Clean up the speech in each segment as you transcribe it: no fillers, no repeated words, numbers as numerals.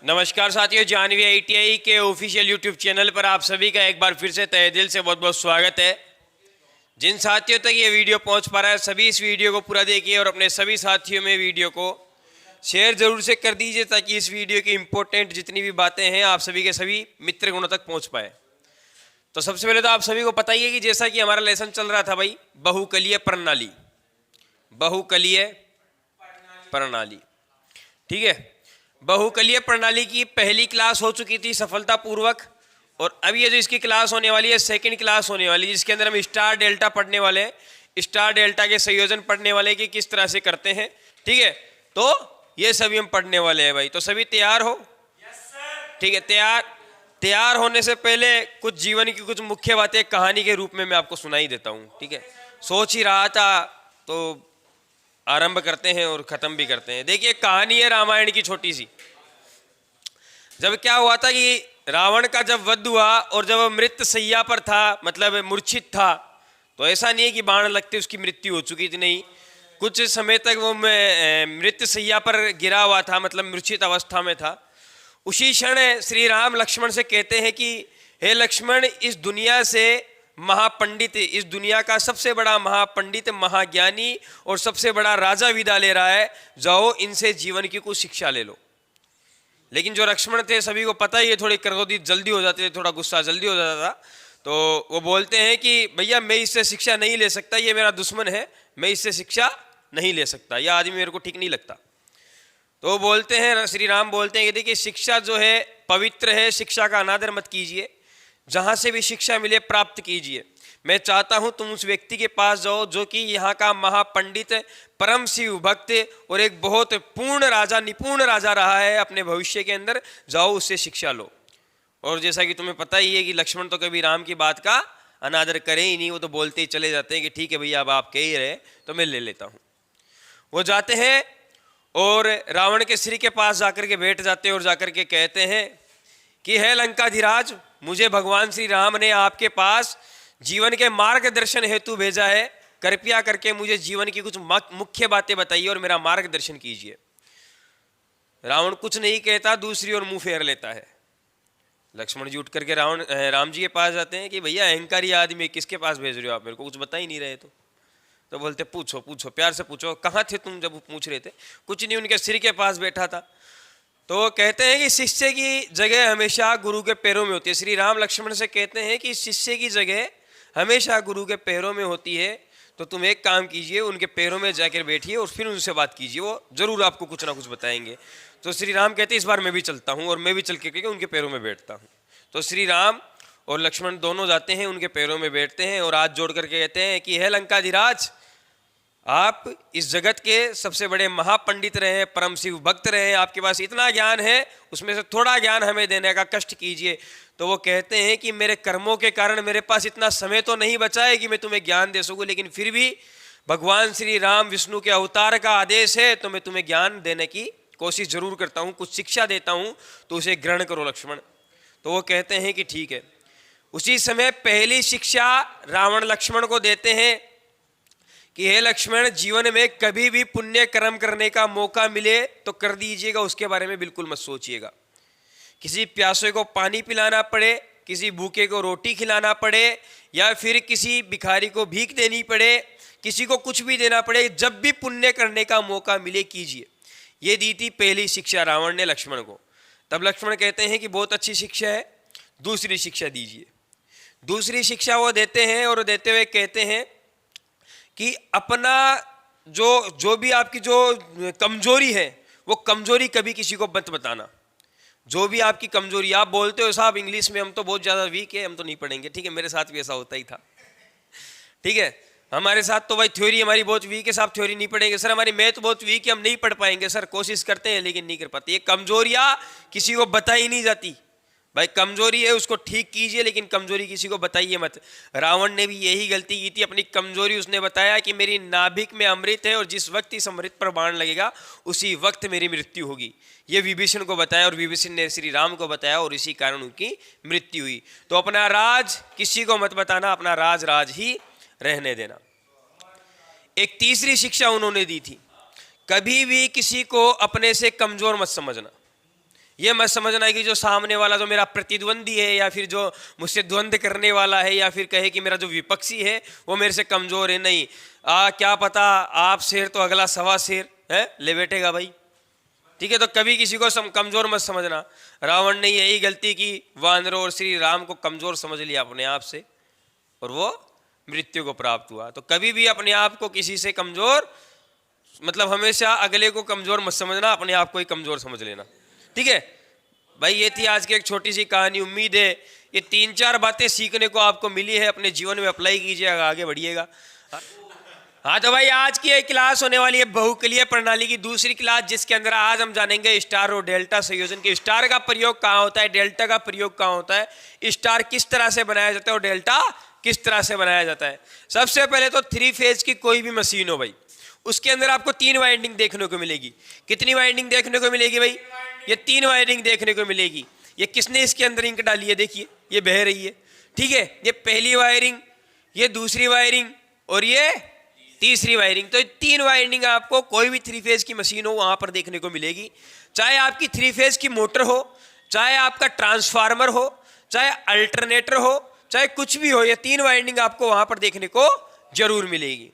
नमस्कार साथियों, जानवी आईटीआई के ऑफिशियल यूट्यूब चैनल पर आप सभी का एक बार फिर से तहे दिल से बहुत बहुत स्वागत है। जिन साथियों तक ये वीडियो पहुंच पा रहा है सभी इस वीडियो को पूरा देखिए और अपने सभी साथियों में वीडियो को शेयर जरूर से कर दीजिए ताकि इस वीडियो की इंपॉर्टेंट जितनी भी बातें हैं आप सभी के सभी मित्र गुणों तक पहुँच पाए। तो सबसे पहले तो आप सभी को पता ही है कि जैसा कि हमारा लेसन चल रहा था भाई, बहुकलीय प्रणाली, बहुकलीय प्रणाली, ठीक है। बहुकलीय प्रणाली की पहली क्लास हो चुकी थी सफलतापूर्वक और अब ये जो इसकी क्लास होने वाली है सेकंड क्लास होने वाली है, जिसके अंदर हम स्टार डेल्टा पढ़ने वाले हैं, स्टार डेल्टा के संयोजन पढ़ने वाले कि किस तरह से करते हैं, ठीक है। तो ये सभी हम पढ़ने वाले हैं भाई। तो सभी तैयार हो? ठीक है। तैयार होने से पहले कुछ जीवन की कुछ मुख्य बातें कहानी के रूप में मैं आपको सुनाई देता हूँ, ठीक है। सोच ही रहा था तो आरंभ करते हैं और खत्म भी करते हैं। देखिए कहानी है रामायण की छोटी सी। जब क्या हुआ था कि रावण का जब वध हुआ और जब मृत शैया पर था, मतलब मूर्छित था, तो ऐसा नहीं है कि बाण लगते उसकी मृत्यु हो चुकी थी, नहीं, कुछ समय तक वो मृत शैया पर गिरा हुआ था, मतलब मूर्छित अवस्था में था। उसी क्षण श्री राम लक्ष्मण से कहते हैं कि हे लक्ष्मण, इस दुनिया से महापंडित, इस दुनिया का सबसे बड़ा महापंडित, महाज्ञानी और सबसे बड़ा राजा विदा ले रहा है, जाओ इनसे जीवन की कुछ शिक्षा ले लो। लेकिन जो लक्ष्मण थे सभी को पता ही है, थोड़े क्रोधित जल्दी हो जाते थे, थोड़ा गुस्सा जल्दी हो जाता था, तो वो बोलते हैं कि भैया मैं इससे शिक्षा नहीं ले सकता, ये मेरा दुश्मन है, मैं इससे शिक्षा नहीं ले सकता, यह आदमी मेरे को ठीक नहीं लगता। तो वो बोलते हैं, श्री राम बोलते हैं कि देखिए शिक्षा जो है पवित्र है, शिक्षा का अनादर मत कीजिए, जहाँ से भी शिक्षा मिले प्राप्त कीजिए। मैं चाहता हूँ तुम उस व्यक्ति के पास जाओ जो कि यहाँ का महापंडित, परम शिव भक्त और एक बहुत पूर्ण राजा, निपुण राजा रहा है अपने भविष्य के अंदर, जाओ उससे शिक्षा लो। और जैसा कि तुम्हें पता ही है कि लक्ष्मण तो कभी राम की बात का अनादर करे ही नहीं, वो तो बोलते ही चले जाते हैं कि ठीक है भैया अब आप कह ही रहे तो मैं ले लेता हूँ। वो जाते हैं और रावण के श्री के पास जाकर के बैठ जाते हैं और जाकर के कहते हैं कि हे लंकाधिराज, मुझे भगवान श्री राम ने आपके पास जीवन के मार्गदर्शन हेतु भेजा है, कृपया करके मुझे जीवन की कुछ मुख्य बातें बताइए और मेरा मार्गदर्शन कीजिए। रावण कुछ नहीं कहता, दूसरी ओर मुंह फेर लेता है। लक्ष्मण जी उठ करके राम जी के पास जाते हैं कि भैया अहंकारी आदमी किसके पास भेज रहे हो आप, मेरे को कुछ बता ही नहीं रहे। तो बोलते पूछो पूछो, प्यार से पूछो, कहाँ थे तुम जब पूछ रहे थे? कुछ नहीं, उनके सिर के पास बैठा था। तो कहते हैं कि शिष्य की जगह हमेशा गुरु के पैरों में होती है। श्री राम लक्ष्मण से कहते हैं कि शिष्य की जगह हमेशा गुरु के पैरों में होती है, तो तुम एक काम कीजिए, उनके पैरों में जाकर बैठिए और फिर उनसे बात कीजिए, वो जरूर आपको कुछ ना कुछ बताएंगे। तो श्री राम कहते हैं इस बार मैं भी चलता हूँ और मैं भी चल के उनके पैरों में बैठता हूँ। तो श्री राम और लक्ष्मण दोनों जाते हैं, उनके पैरों में बैठते हैं और हाथ जोड़ करके कहते हैं कि हे लंकाधिराज, आप इस जगत के सबसे बड़े महापंडित रहे, परम शिव भक्त रहे, आपके पास इतना ज्ञान है, उसमें से थोड़ा ज्ञान हमें देने का कष्ट कीजिए। तो वो कहते हैं कि मेरे कर्मों के कारण मेरे पास इतना समय तो नहीं बचा है कि मैं तुम्हें ज्ञान दे सकूं, लेकिन फिर भी भगवान श्री राम विष्णु के अवतार का आदेश है तो मैं तुम्हें ज्ञान देने की कोशिश जरूर करता हूँ, कुछ शिक्षा देता हूँ, तो उसे ग्रहण करो लक्ष्मण। तो वो कहते हैं कि ठीक है। उसी समय पहली शिक्षा रावण लक्ष्मण को देते हैं कि हे लक्ष्मण, जीवन में कभी भी पुण्य कर्म करने का मौका मिले तो कर दीजिएगा, उसके बारे में बिल्कुल मत सोचिएगा। किसी प्यासे को पानी पिलाना पड़े, किसी भूखे को रोटी खिलाना पड़े, या फिर किसी भिखारी को भीख देनी पड़े, किसी को कुछ भी देना पड़े, जब भी पुण्य करने का मौका मिले कीजिए। ये दी थी पहली शिक्षा रावण ने लक्ष्मण को। तब लक्ष्मण कहते हैं कि बहुत अच्छी शिक्षा है, दूसरी शिक्षा दीजिए। दूसरी शिक्षा वो देते हैं और देते हुए कहते हैं कि अपना जो भी आपकी जो कमजोरी है वो कमजोरी कभी किसी को मत बताना। जो भी आपकी कमजोरी, आप बोलते हो साहब इंग्लिश में हम तो बहुत ज़्यादा वीक है, हम तो नहीं पढ़ेंगे, ठीक है, मेरे साथ भी ऐसा होता ही था, ठीक है, हमारे साथ तो भाई थ्योरी हमारी बहुत वीक है साहब, थ्योरी नहीं पढ़ेंगे सर, हमारी मैथ बहुत वीक है, हम नहीं पढ़ पाएंगे सर, कोशिश करते हैं लेकिन नहीं कर पाते। ये कमजोरियाँ किसी को बताई नहीं जाती भाई, कमजोरी है उसको ठीक कीजिए लेकिन कमजोरी किसी को बताइए मत। रावण ने भी यही गलती की थी, अपनी कमजोरी उसने बताया कि मेरी नाभिक में अमृत है और जिस वक्त इस अमृत पर बाण लगेगा उसी वक्त मेरी मृत्यु होगी। ये विभीषण को बताया और विभीषण ने श्री राम को बताया और इसी कारण उनकी मृत्यु हुई। तो अपना राज किसी को मत बताना, अपना राज राज ही रहने देना। एक तीसरी शिक्षा उन्होंने दी थी, कभी भी किसी को अपने से कमजोर मत समझना। ये मत समझना कि जो सामने वाला जो मेरा प्रतिद्वंदी है या फिर जो मुझसे द्वंद्व करने वाला है या फिर कहे कि मेरा जो विपक्षी है वो मेरे से कमजोर है। नहीं, क्या पता आप शेर तो अगला सवा शेर है ले बैठेगा भाई। ठीक है, तो कभी किसी को कमजोर मत समझना। रावण ने यही गलती की, वानरों और श्री राम को कमजोर समझ लिया अपने आप से और वो मृत्यु को प्राप्त हुआ। तो कभी भी अपने आप को किसी से कमजोर, मतलब हमेशा अगले को कमजोर मत समझना, अपने आप को ही कमजोर समझ लेना। ठीक है भाई, ये थी आज की एक छोटी सी कहानी। उम्मीद है ये 3-4 बातें सीखने को आपको मिली है, अपने जीवन में अप्लाई कीजिएगा, आगे बढ़िएगा। हाँ तो भाई आज की एक क्लास होने वाली है बहुकलीय प्रणाली की दूसरी क्लास, जिसके अंदर आज हम जानेंगे स्टार और डेल्टा संयोजन के। स्टार का प्रयोग कहाँ होता है, डेल्टा का प्रयोग कहाँ होता है, स्टार किस तरह से बनाया जाता है और डेल्टा किस तरह से बनाया जाता है। सबसे पहले तो 3 फेज की कोई भी मशीन हो भाई, उसके अंदर आपको 3 वाइंडिंग देखने को मिलेगी। कितनी वाइंडिंग देखने को मिलेगी भाई? ये 3 वाइंडिंग देखने को मिलेगी। ये किसने इसके अंदर इंक डाली है, देखिए ये बह रही है। ठीक है, ये पहली वायरिंग, ये दूसरी वायरिंग और ये तीसरी वायरिंग। तो 3 वाइंडिंग आपको कोई भी 3 फेज की मशीन हो वहां पर देखने को मिलेगी। चाहे आपकी 3 फेज की मोटर हो, चाहे आपका ट्रांसफार्मर हो, चाहे अल्टरनेटर हो, चाहे कुछ भी हो, ये 3 वाइंडिंग आपको वहां पर देखने को जरूर मिलेगी।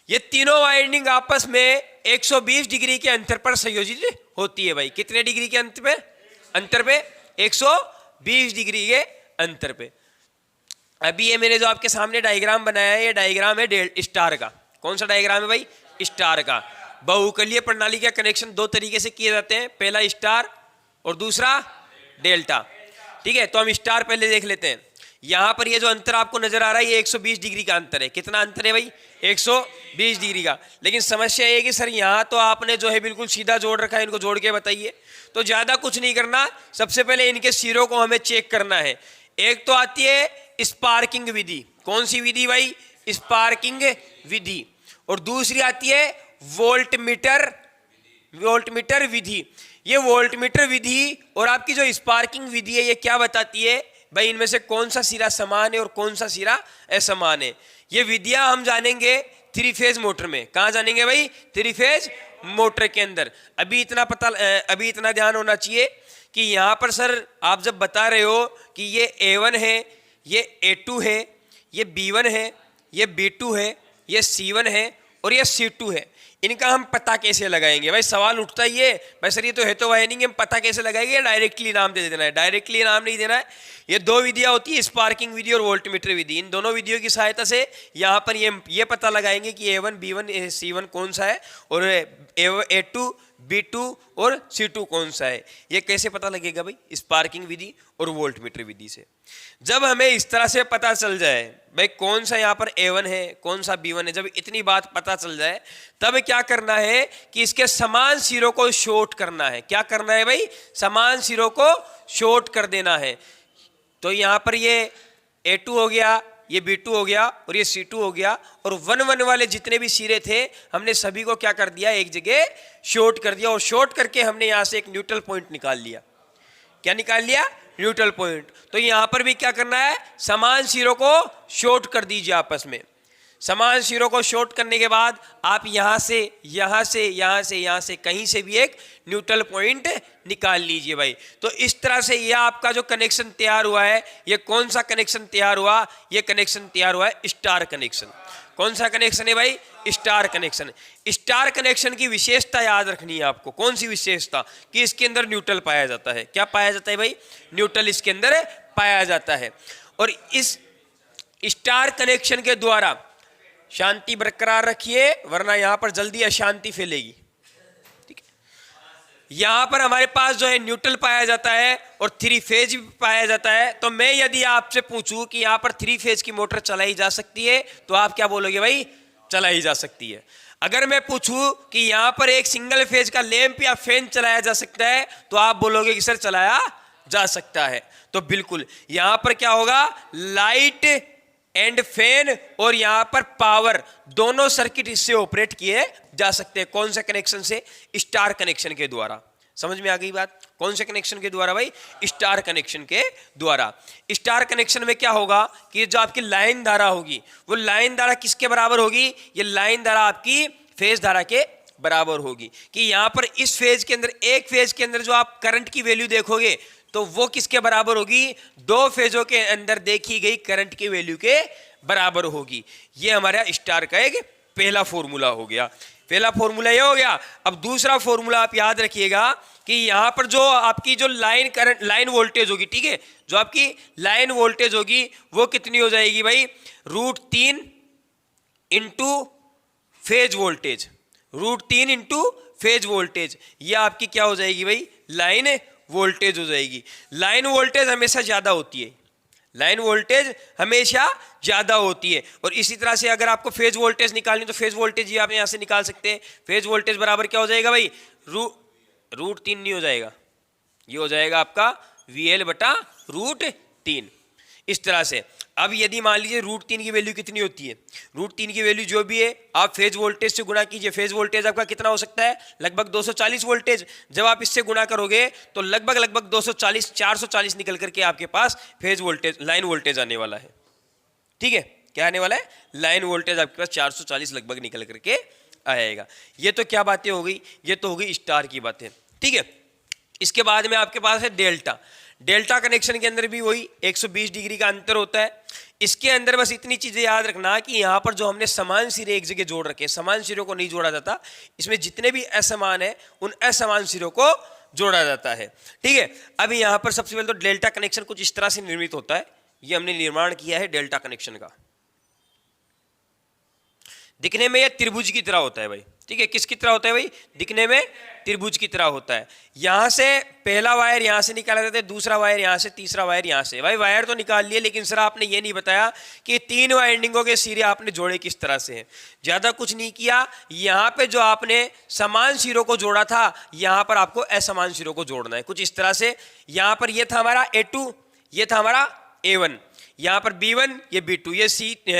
ये तीनों वाइंडिंग आपस में 120 डिग्री के अंतर पर संयोजित होती है भाई। कितने डिग्री के अंतर पे 120 डिग्री के अंतर पे। अभी ये मैंने जो आपके सामने डायग्राम बनाया है, ये डायग्राम है स्टार का। कौन सा डायग्राम है भाई? स्टार का। बहुकलीय प्रणाली का कनेक्शन 2 तरीके से किए जाते हैं, पहला स्टार और दूसरा डेल्टा। ठीक है, तो हम स्टार पहले देख लेते हैं। यहां पर ये जो अंतर आपको नजर आ रहा है ये 120 डिग्री का अंतर है। कितना अंतर है भाई? 120 डिग्री का। लेकिन समस्या ये कि सर यहाँ तो आपने जो है बिल्कुल सीधा जोड़ रखा है, इनको जोड़ के बताइए। तो ज्यादा कुछ नहीं करना, सबसे पहले इनके सिरों को हमें चेक करना है। एक तो आती है स्पार्किंग विधि। कौन सी विधि भाई? स्पार्किंग विधि। और दूसरी आती है वोल्टमीटर विधि। ये वोल्टमीटर विधि और आपकी जो स्पार्किंग विधि है ये क्या बताती है भाई? इनमें से कौन सा सिरा समान है और कौन सा सिरा असमान है। ये विधियां हम जानेंगे 3 फेज मोटर में। कहां जानेंगे भाई? 3 फेज मोटर के अंदर। अभी इतना ध्यान होना चाहिए कि यहां पर सर आप जब बता रहे हो कि ये A1 है, ये A2 है, ये B1 है, ये B2 है, ये C1 है और ये C2 है, इनका हम पता कैसे लगाएंगे भाई? सवाल उठता ही है भाई सर ये तो है तो वायरिंग, हम पता कैसे लगाएंगे? डायरेक्टली नाम दे देना है। डायरेक्टली नाम नहीं देना है। ये 2 विधियां होती है, स्पार्किंग विधि और वोल्टमीटर विधि। इन दोनों विधियों की सहायता से यहाँ पर ये पता लगाएंगे कि A1, B1, C1 कौन सा है और A2, B2 और C2 कौन सा है। ये कैसे पता लगेगा भाई? स्पार्किंग विधि और वोल्टमीटर विधि से। जब हमें इस तरह से पता चल जाए भाई कौन सा यहाँ पर A1 है, कौन सा B1 है, जब इतनी बात पता चल जाए तब क्या करना है कि इसके समान सिरों को शॉर्ट करना है। क्या करना है भाई? समान सिरों को शॉर्ट कर देना है। तो यहाँ पर ये A2 हो गया, ये B2 हो गया और ये C2 हो गया और 1-1 वाले जितने भी सिरे थे हमने सभी को क्या कर दिया? एक जगह शॉर्ट कर दिया। और शॉर्ट करके हमने यहाँ से एक न्यूट्रल पॉइंट निकाल लिया। क्या निकाल लिया? Neutral point. तो यहां पर भी क्या करना है? समान सिरों को शॉर्ट कर दीजिए आपस में। समान सिरों को शॉर्ट करने के बाद आप यहां से कहीं से भी एक न्यूट्रल पॉइंट निकाल लीजिए भाई। तो इस तरह से यह आपका जो कनेक्शन तैयार हुआ है, ये कौन सा कनेक्शन तैयार हुआ? ये कनेक्शन तैयार हुआ है स्टार कनेक्शन। कौन सा कनेक्शन है भाई? Star connection. स्टार कनेक्शन की विशेषता याद रखनी है आपको। कौन सी विशेषता? कि इसके अंदर न्यूट्रल पाया जाता है। क्या पाया जाता है भाई? न्यूट्रल इसके अंदर पाया जाता है। और इस स्टार कनेक्शन के द्वारा शांति बरकरार रखिए, वरना यहां पर जल्दी अशांति फैलेगी। ठीक है, यहां पर हमारे पास जो है न्यूट्रल पाया जाता है और 3 फेज भी पाया जाता है। तो मैं यदि आपसे पूछूं कि यहां पर 3 फेज की मोटर चलाई जा सकती है तो आप क्या बोलोगे भाई? चलाई जा सकती है। अगर मैं पूछूं कि यहां पर एक सिंगल फेज का लैंप या फैन चलाया जा सकता है तो आप बोलोगे कि सर चलाया जा सकता है। तो बिल्कुल यहां पर क्या होगा? लाइट एंड फैन और यहां पर पावर दोनों सर्किट इससे ऑपरेट किए जा सकते हैं। कौन से कनेक्शन से? स्टार कनेक्शन के द्वारा। समझ में आ गई बात? कौन से कनेक्शन के द्वारा भाई? स्टार कनेक्शन के द्वारा। स्टार कनेक्शन में क्या होगा कि जो आपकी लाइन धारा होगी वो लाइन धारा किसके बराबर होगी? ये लाइन धारा आपकी फेज धारा के बराबर होगी। कि यहां पर इस फेज के अंदर, एक फेज के अंदर जो आप करंट की वैल्यू देखोगे तो वो किसके बराबर होगी, दो फेजों के अंदर देखी गई करंट की वैल्यू के बराबर होगी। ये हमारा स्टार का एक पहला फॉर्मूला हो गया। पहला फॉर्मूला ये हो गया। अब दूसरा फॉर्मूला आप याद रखिएगा कि यहां पर जो आपकी जो लाइन करंट, लाइन वोल्टेज होगी, ठीक है, जो आपकी लाइन वोल्टेज होगी वो कितनी हो जाएगी भाई, √3 into phase voltage, √3 into phase voltage. ये आपकी क्या हो जाएगी भाई, लाइन वोल्टेज हो जाएगी। लाइन वोल्टेज हमेशा ज्यादा होती है, लाइन वोल्टेज हमेशा ज्यादा होती है। और इसी तरह से अगर आपको फेज वोल्टेज निकालनी तो फेज वोल्टेज ये आप यहां से निकाल सकते हैं। फेज वोल्टेज बराबर क्या हो जाएगा भाई, √3 नहीं हो जाएगा, ये हो जाएगा आपका VL बटा √3, इस तरह से। अब यदि मान लीजिए √3 की वैल्यू कितनी होती है, √3 की वैल्यू जो भी है आप फेज वोल्टेज से गुणा कीजिए। फेज वोल्टेज आपका कितना हो सकता है, लगभग 240 वोल्टेज। जब आप इससे गुणा करोगे तो लगभग 240, 440 निकल करके आपके पास फेज वोल्टेज, लाइन वोल्टेज आने वाला है। ठीक है, क्या आने वाला है, लाइन वोल्टेज आपके पास 440 लगभग निकल करके आएगा। ये तो क्या बातें हो गई, ये तो हो गई स्टार की बातें। ठीक है, इसके बाद में आपके पास है डेल्टा। डेल्टा कनेक्शन के अंदर भी वही 120 डिग्री का अंतर होता है। इसके अंदर बस इतनी चीजें याद रखना कि यहाँ पर जो हमने समान सिरे एक जगह जोड़ रखे, समान सिरों को नहीं जोड़ा जाता, इसमें जितने भी असमान है उन असमान सिरों को जोड़ा जाता है। ठीक है, अभी यहाँ पर सबसे पहले तो डेल्टा कनेक्शन कुछ इस तरह से निर्मित होता है। ये हमने निर्माण किया है डेल्टा कनेक्शन का। दिखने में यह त्रिभुज की तरह होता है भाई। ठीक है, किसकी तरह होता है भाई, दिखने में त्रिभुज की तरह होता है। यहां से पहला वायर यहां से निकाला जाता है, दूसरा वायर यहां से, तीसरा वायर यहां से। भाई वायर तो निकाल लिए, लेकिन सर आपने ये नहीं बताया कि 3 वाइंडिंगों के सिरे आपने जोड़े किस तरह से हैं। ज्यादा कुछ नहीं किया, यहां पे जो आपने समान सिरों को जोड़ा था यहां पर आपको असमान सिरों को जोड़ना है कुछ इस तरह से। यहां पर ये था हमारा A2, ये था हमारा A1, यहां पर B1, ये B2, ये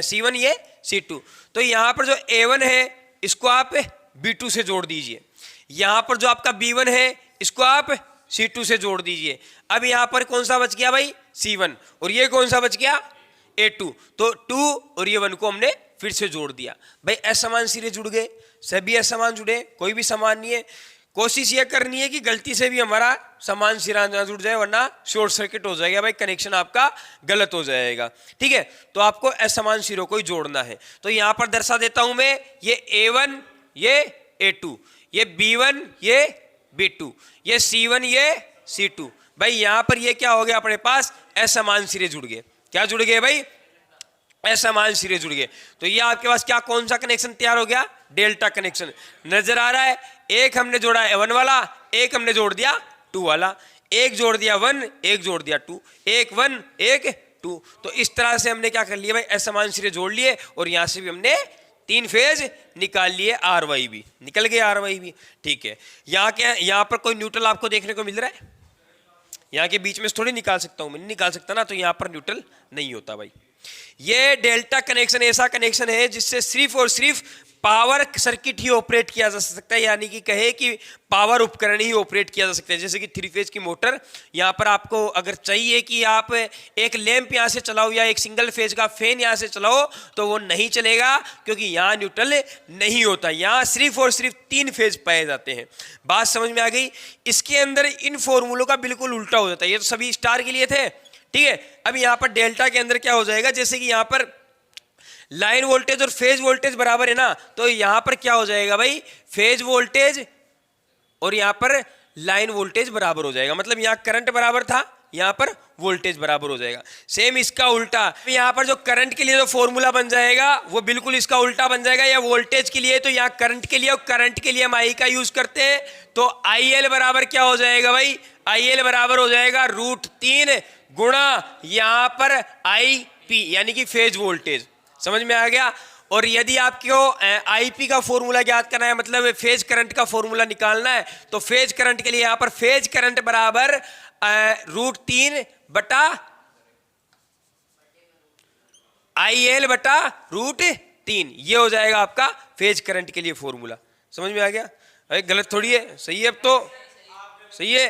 C1, ये C2। तो यहां पर जो A1 है इसको आप B2 से जोड़ दीजिए, यहां पर जो आपका B1 है इसको आप C2 से जोड़ दीजिए। अब यहां पर कौन सा बच गया भाई, C1, और ये कौन सा बच गया, A2। तो 2 और ये 1 को हमने फिर से जोड़ दिया। भाई असमान सिरे जुड़ गए, सभी असमान जुड़े, कोई भी समान नहीं है। कोशिश ये करनी है कि गलती से भी हमारा समान सिरा ना जुड़ जाए, वरना शॉर्ट सर्किट हो जाएगा भाई, कनेक्शन आपका गलत हो जाएगा। ठीक है, तो आपको असमान सिरों को ही जोड़ना है। तो यहां पर दर्शा देता हूं मैं, ये A1, ये A2, ये B1, ये B2, ये C1, ये C2। भाई यहां पर ये क्या हो गया, अपने पास असमान सिरे जुड़ गए। क्या जुड़ गए भाई, असमान सिरे जुड़ गए। तो ये आपके पास क्या, कौन सा कनेक्शन तैयार हो गया, डेल्टा कनेक्शन नजर आ रहा है। एक हमने जोड़ा है 1 वाला, एक हमने जोड़ दिया 2 वाला, एक जोड़ दिया 1, एक जोड़ दिया 2, एक 1, एक 2। तो इस तरह से हमने क्या कर लिया भाई, असमान सिरे जोड़ लिए, और यहां से भी हमने 3 फेज निकाल लिए, RY भी निकल गए, RY भी। ठीक है, यहाँ क्या, यहाँ पर कोई न्यूट्रल आपको देखने को मिल रहा है, यहाँ के बीच में थोड़ी निकाल सकता हूं मैं, नहीं निकाल सकता ना, तो यहाँ पर न्यूट्रल नहीं होता भाई। ये डेल्टा कनेक्शन ऐसा कनेक्शन है जिससे सिर्फ और सिर्फ पावर सर्किट ही ऑपरेट किया जा सकता है, यानी कि कहे कि पावर उपकरण ही ऑपरेट किया जा सकता है। जैसे कि 3 फेज की मोटर, यहाँ पर आपको अगर चाहिए कि आप एक लैंप यहाँ से चलाओ या एक सिंगल फेज का फैन यहाँ से चलाओ, तो वो नहीं चलेगा, क्योंकि यहाँ न्यूट्रल नहीं होता। यहाँ सिर्फ और सिर्फ 3 फेज पाए जाते हैं। बात समझ में आ गई। इसके अंदर इन फॉर्मूलों का बिल्कुल उल्टा हो जाता है। ये तो सभी स्टार के लिए थे, ठीक है। अब यहाँ पर डेल्टा के अंदर क्या हो जाएगा, जैसे कि यहाँ पर लाइन वोल्टेज और फेज वोल्टेज बराबर है ना, तो यहां पर क्या हो जाएगा भाई, फेज वोल्टेज और यहां पर लाइन वोल्टेज बराबर हो जाएगा। मतलब यहां करंट बराबर था, यहां पर वोल्टेज बराबर हो जाएगा। सेम इसका उल्टा, यहां पर जो करंट के लिए जो फॉर्मूला बन जाएगा वो बिल्कुल इसका उल्टा बन जाएगा। या वोल्टेज के लिए तो यहां करंट के लिए, और करंट के लिए हम I का यूज करते हैं, तो IL बराबर क्या हो जाएगा भाई, IL बराबर हो जाएगा √3 गुणा यहां पर IP, यानी कि फेज वोल्टेज। समझ में आ गया। और यदि आपको IP का फॉर्मूला ज्ञात करना है, मतलब फेज करंट का फॉर्मूला निकालना है, तो फेज करंट के लिए यहां पर फेज करंट बराबर √3 बटा IL बटा √3, ये हो जाएगा आपका फेज करंट के लिए फॉर्मूला। समझ में आ गया, अरे गलत थोड़ी है, सही है। अब तो सही है,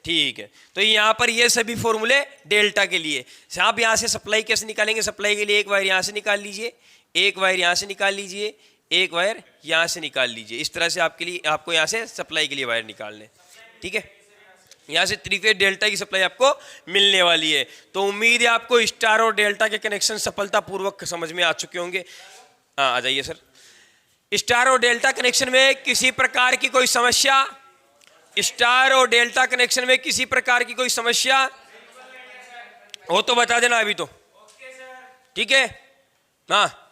ठीक है। तो यहां पर ये सभी फॉर्मूले डेल्टा के लिए। आप यहां से सप्लाई कैसे निकालेंगे, सप्लाई के लिए एक वायर यहां से निकाल लीजिए, एक वायर यहां से निकाल लीजिए, एक वायर यहाँ से निकाल लीजिए। इस तरह से आपके लिए, आपको यहाँ से सप्लाई के लिए वायर निकालने, ठीक है। यहाँ से 3 फेज डेल्टा की सप्लाई आपको मिलने वाली है। तो उम्मीद है आपको स्टार और डेल्टा के कनेक्शन सफलतापूर्वक समझ में आ चुके होंगे। हाँ, आ जाइए सर। स्टार और डेल्टा कनेक्शन में किसी प्रकार की कोई समस्या, स्टार और डेल्टा कनेक्शन में किसी प्रकार की कोई समस्या हो तो बता देना अभी तो, ठीक है। हाँ,